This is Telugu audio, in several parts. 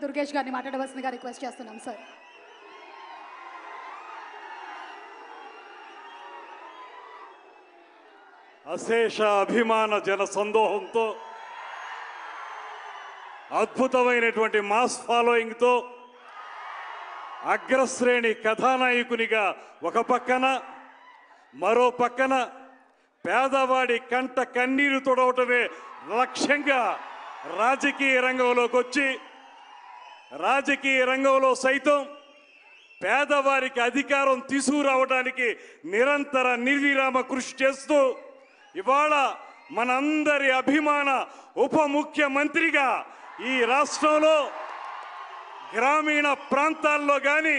దుర్గేష్ గారిని మాట్లాడవలసిందిగా రిక్వెస్ట్ చేస్తున్నాం సార్. అశేష అభిమాన జన సందోహంతో అద్భుతమైనటువంటి మాస్ ఫాలోయింగ్తో అగ్రశ్రేణి కథానాయకునిగా ఒక పక్కన, మరో పక్కన పేదవాడి కంట కన్నీరు తొడవటమే లక్ష్యంగా రాజకీయ రంగంలోకి వచ్చి, రాజకీయ రంగంలో సైతం పేదవారికి అధికారం తీసుకురావడానికి నిరంతర నిర్విరామ కృషి చేస్తూ ఇవాళ మనందరి అభిమాన ఉప ముఖ్యమంత్రిగా ఈ రాష్ట్రంలో గ్రామీణ ప్రాంతాల్లో కానీ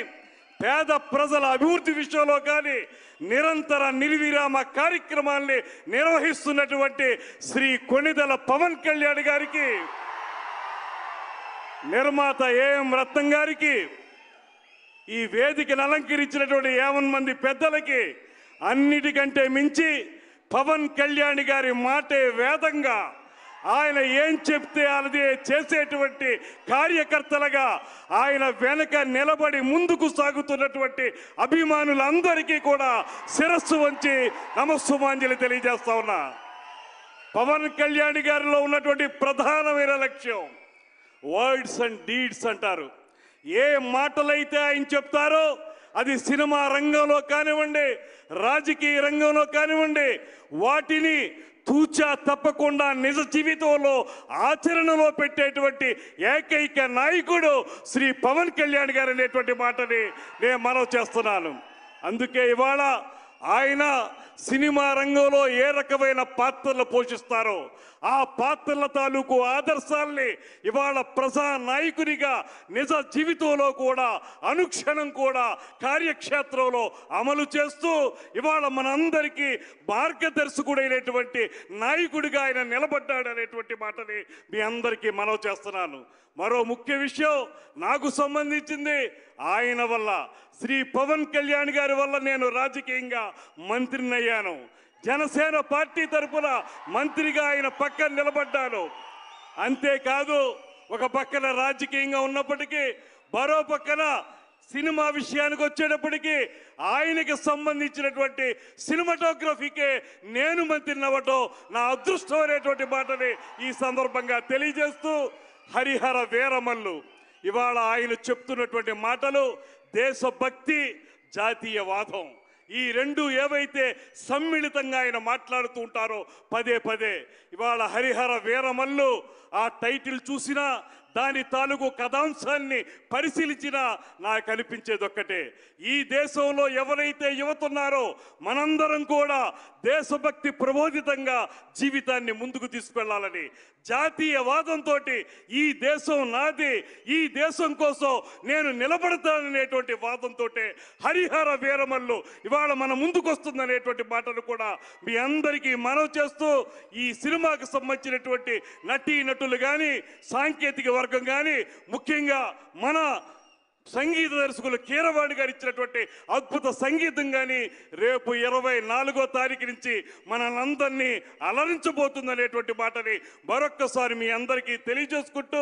పేద ప్రజల అభివృద్ధి విషయంలో కానీ నిరంతర నిర్విరామ కార్యక్రమాల్ని నిర్వహిస్తున్నటువంటి శ్రీ కొణిదెల పవన్ కళ్యాణ్ గారికి, నిర్మాత ఏఎం రత్నం గారికి, ఈ వేదికను అలంకరించినటువంటి 50 మంది పెద్దలకి, అన్నిటికంటే మించి పవన్ కళ్యాణ్ గారి మాటే వేదంగా ఆయన ఏం చెప్తే అదే చేసేటువంటి కార్యకర్తలుగా ఆయన వెనక నిలబడి ముందుకు సాగుతున్నటువంటి అభిమానులందరికీ కూడా శిరస్సు వంచి నమస్సుమాంజలి తెలియజేస్తా ఉన్నా. పవన్ కళ్యాణ్ గారిలో ఉన్నటువంటి ప్రధానమైన లక్ష్యం వర్డ్స్ అండ్ డీడ్స్ అంటారు. ఏ మాటలైతే ఆయన చెప్తారో అది సినిమా రంగంలో కానివ్వండి, రాజకీయ రంగంలో కానివ్వండి, వాటిని తూచా తప్పకుండా నిజ జీవితంలో ఆచరణలో పెట్టేటువంటి ఏకైక నాయకుడు శ్రీ పవన్ కళ్యాణ్ గారు అనేటువంటి మాటని నేను మనవి చేస్తున్నాను. అందుకే ఇవాళ ఆయన సినిమా రంగంలో ఏ రకమైన పాత్రలు పోషిస్తారో ఆ పాత్రల తాలూకు ఆదర్శాల్ని ఇవాళ ప్రజా నాయకునిగా నిజ జీవితంలో కూడా అనుక్షణం కూడా కార్యక్షేత్రంలో అమలు చేస్తూ ఇవాళ మనందరికీ మార్గదర్శకుడైనటువంటి నాయకుడిగా ఆయన నిలబడ్డాడనేటువంటి మాటని మీ అందరికీ మనవి చేస్తున్నాను. మరో ముఖ్య విషయం నాకు సంబంధించింది ఆయన వల్ల, శ్రీ పవన్ కళ్యాణ్ గారి వల్ల నేను రాజకీయంగా మంత్రిని అయ్యాను. జనసేన పార్టీ తరఫున మంత్రిగా ఆయన పక్కన నిలబడ్డాను. అంతేకాదు ఒక పక్కన రాజకీయంగా ఉన్నప్పటికీ మరో పక్కన సినిమా విషయానికి వచ్చేటప్పటికీ ఆయనకి సంబంధించినటువంటి సినిమాటోగ్రఫీకే నేను మంత్రిని అవ్వటం నా అదృష్టం అనేటువంటి మాటని ఈ సందర్భంగా తెలియజేస్తూ, హరిహర వీరమల్లు ఇవాళ ఆయన చెప్తున్నటువంటి మాటలు దేశభక్తి, జాతీయవాదం, ఈ రెండు ఏవైతే సమ్మిళితంగా ఆయన మాట్లాడుతూ ఉంటారో పదే పదే, ఇవాళ హరిహర వీరమల్లు ఆ టైటిల్ చూసినా దాని తాలూకు కథాంశాన్ని పరిశీలించినా నాకు అనిపించేది ఒక్కటే, ఈ దేశంలో ఎవరైతే యువతున్నారో మనందరం కూడా దేశభక్తి ప్రబోధితంగా జీవితాన్ని ముందుకు తీసుకెళ్లాలని, జాతీయవాదంతో ఈ దేశం నాది, ఈ దేశం కోసం నేను నిలబడతాననేటువంటి వాదంతో హరిహర వీరమల్లు ఇవాళ మన ముందుకు వస్తుందనేటువంటి మాటను కూడా మీ అందరికీ మనవి చేస్తూ, ఈ సినిమాకు సంబంధించినటువంటి నటీ నటులు కానీ సాంకేతిక వర్గం కానీ ముఖ్యంగా మన సంగీత దర్శకులు కీరవాణి గారు ఇచ్చినటువంటి అద్భుత సంగీతం కానీ రేపు 24వ తారీఖు నుంచి మనందరినీ అలరించబోతుందనేటువంటి మాటని మరొక్కసారి మీ అందరికీ తెలియజేసుకుంటూ,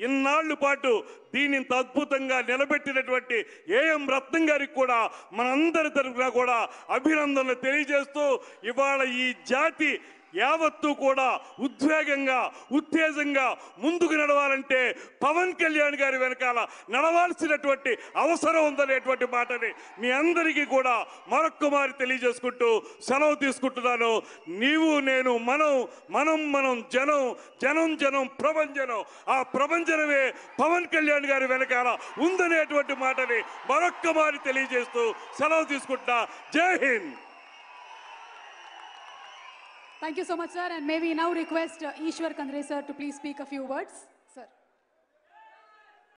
ఇన్నాళ్ల పాటు దీన్ని ఇంత అద్భుతంగా నిలబెట్టినటువంటి ఏఎం రత్నం గారికి కూడా మనందరి తరఫున కూడా అభినందనలు తెలియజేస్తూ, ఇవాళ ఈ జాతి యావత్తు కూడా ఉద్వేగంగా ఉత్తేజంగా ముందుకు నడవాలంటే పవన్ కళ్యాణ్ గారి వెనకాల నడవాల్సినటువంటి అవసరం ఉందనేటువంటి మాటని మీ అందరికీ కూడా మరొక్కమారి తెలియజేసుకుంటూ సెలవు తీసుకుంటున్నాను. నీవు నేను మనం మనం మనం జనం జనం జనం ప్రభంజనం, ఆ ప్రభంజనమే పవన్ కళ్యాణ్ గారి వెనకాల ఉందనేటువంటి మాటని మరొక్కమారి తెలియజేస్తూ సెలవు తీసుకుంటున్నా. జై Hind. Thank you so much, sir. And may we now request Ishwar Kandre, sir, to please speak a few words.